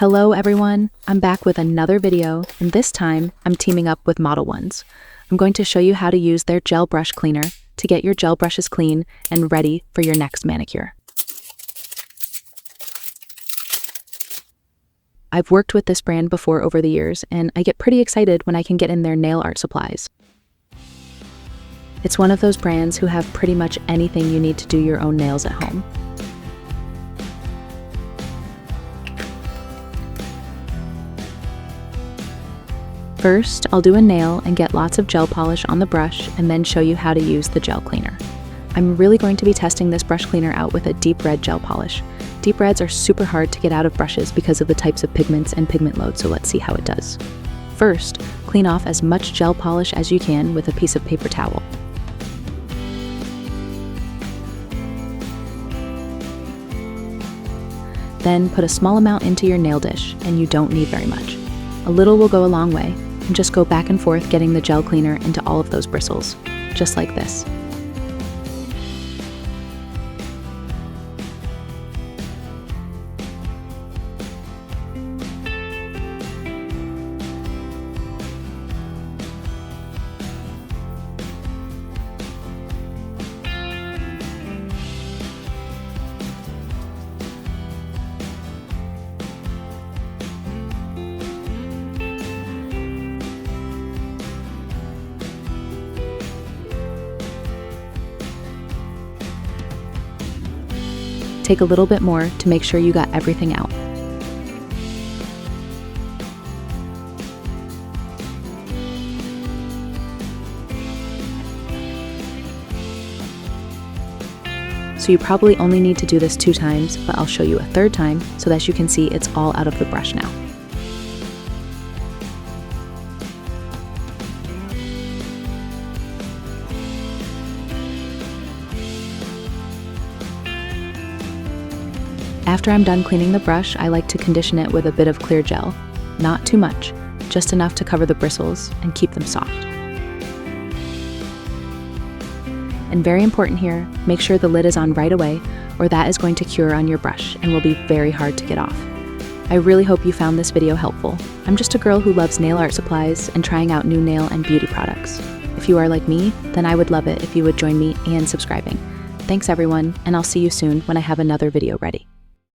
Hello everyone, I'm back with another video, and this time I'm teaming up with Modelones. I'm going to show you how to use their gel brush cleaner to get your gel brushes clean and ready for your next manicure. I've worked with this brand before over the years, and I get pretty excited when I can get in their nail art supplies. It's one of those brands who have pretty much anything you need to do your own nails at home. First, I'll do a nail and get lots of gel polish on the brush and then show you how to use the gel cleaner. I'm really going to be testing this brush cleaner out with a deep red gel polish. Deep reds are super hard to get out of brushes because of the types of pigments and pigment load, so let's see how it does. First, clean off as much gel polish as you can with a piece of paper towel. Then put a small amount into your nail dish, and you don't need very much. A little will go a long way, and just go back and forth getting the gel cleaner into all of those bristles, just like this. Take a little bit more to make sure you got everything out. So you probably only need to do this 2 times, but I'll show you a 3rd time so that you can see it's all out of the brush now. After I'm done cleaning the brush, I like to condition it with a bit of clear gel. Not too much, just enough to cover the bristles and keep them soft. And very important here, make sure the lid is on right away, or that is going to cure on your brush and will be very hard to get off. I really hope you found this video helpful. I'm just a girl who loves nail art supplies and trying out new nail and beauty products. If you are like me, then I would love it if you would join me and subscribing. Thanks everyone, and I'll see you soon when I have another video ready.